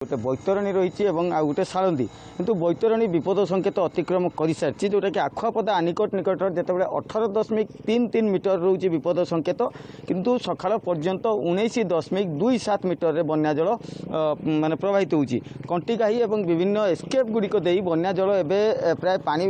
गोटे बैतरणी रही आ गोटे सालंदी किंतु बैतरणी विपद संकेत अतिक्रम कर सारी जोटा कि आखुआपदा आनिकट निकट जिते 18.33 मीटर रोचे विपद संकेत किंतु सकाल पर्यंत 19.27 मीटर रे बन्या जल माने प्रवाहित होउची कंटिकाही और विभिन्न एस्केप गुड़िक दे बन्या जल एवं प्राय पानी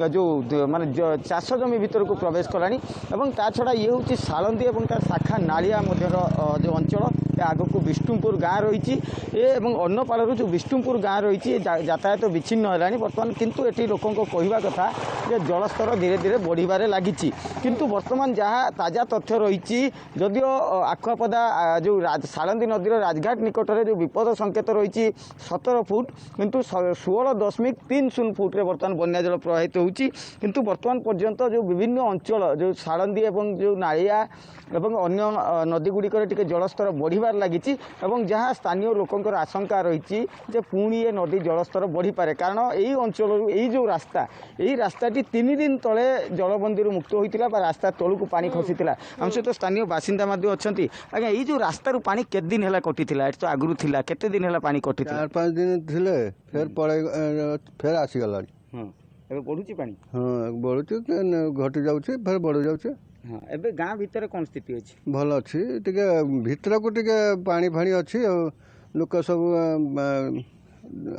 जो माने चाष जमी भीतर को प्रवेश कलानी और ता छड़ा ये हूँ सालंदी और तार शाखा नालिया जो अंचल आग को विष्णुपुर गाँ रही अन्नपाड़ जो विष्णुपुर गाँ रही यातायात विच्छिन्न है बर्तमान किंतु ये लोकों कहवा कथा जे जलस्तर धीरे धीरे बढ़िबारे लागिछि किंतु वर्तमान जहाँ ताजा तथ्य रही जदिओ आखुआपदा जो सालंदी नदीर राजघाट निकट में जो विपद संकेत रही 17 फुट किंतु 16.30 फुट रे बर्तमान बन्या जल प्रवाहित होउछि किंतु वर्तमान पर्यंत जो विभिन्न अंचल जो सालंदी एवं जो नालिया एवं अन्य नदी गुड़िकर टिके जलस्तर बढ़िबार लागिछि एवं जहाँ स्थानीय लोकंकर आशंका रही जे पुणी ये नदी जलस्तर बढ़ी पारे कारण यही अंचल यही जो रास्ताटी 3 दिन तले जलबंदी मुक्त होता रास्ता तलू को पानी खसीला आम सहित स्थानीय बासिंदा अच्छा आज्ञा ये जो रास्तार पानी केते दिन है कटी तो आगुरी थिला केते दिन है पानी कटी 4-5 दिन थिले फिर पड़े फिर आसीगला बढ़ुची पानी हाँ बढ़ुची घटी जाऊँचे फिर बढ़ी जाऊँचे हाँ एबे गाँ भितर कौन स्थिति अच्छी भल अच्छी टिके भितर को टिके पानी फाणी अच्छी लोक सब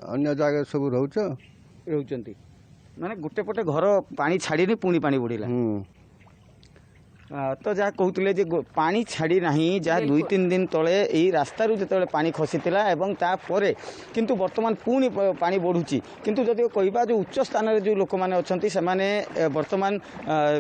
अन्य जगह सब रोचंती माने गोटे पटे घर पानी छाड़ी पुणी पानी बढ़िला तो जहाँ कहते जे पानी छाड़ी नहीं जहाँ 2-3 दिन तले यही रास्तारू जो पानी खसीला किंतु वर्तमान पुणी पानी बढ़ुची किंतु जदि कहवा जो उच्च स्थान जो लोक मैंने अच्छा से वर्तमान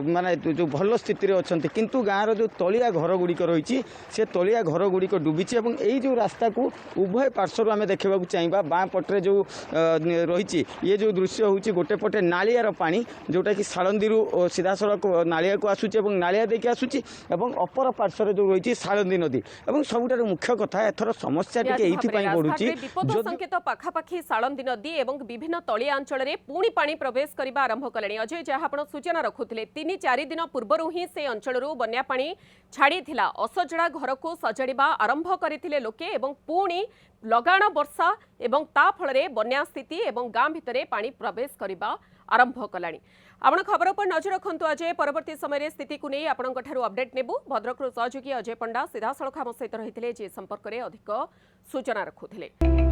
माने जो भल स्थित अच्छा किंतु गाँव जो तलिया घर गुड़िक रही से तलिया घर गुड़िक डुबीची और यही जो रास्ता को उभय पार्श्वर आम देखा चाहिए बाँ पटे जो रही ये जो दृश्य हूँ गोटे पटे नालियार पानी जोटा कि सालंदी सीधा सड़क नालिया को आसूची नालिया आसूची एवं अपर पार्श्व जो रही सालंदी नदी और सबुठार मुख्य कथा एथर समस्या बढ़ुची विपद संकेत पाखापाखि सालंदी नदी और विभिन्न तलिया अंचल में पुणी पानी प्रवेश करने आरंभ कले अजय जहाँ आप सूचना रखुले 3-4 दिन पूर्व ही से अंचल बन्या पानी छाड़ी असजड़ा घर को सजाड़ा आरंभ करते लोके और पुणी लगाण वर्षा एवं ता फल बन्या स्थिति और गाँ भितर पानी प्रवेश करने आरंभ कला आपण खबर पर नजर रखु अजय परवर्ती समय स्थिति को नहीं आपंठू अपडेट नेबू भद्रक सहयोगी अजय पंडा सीधा सड़क आम सहित रही जे संपर्क में अधिक सूचना रखुले।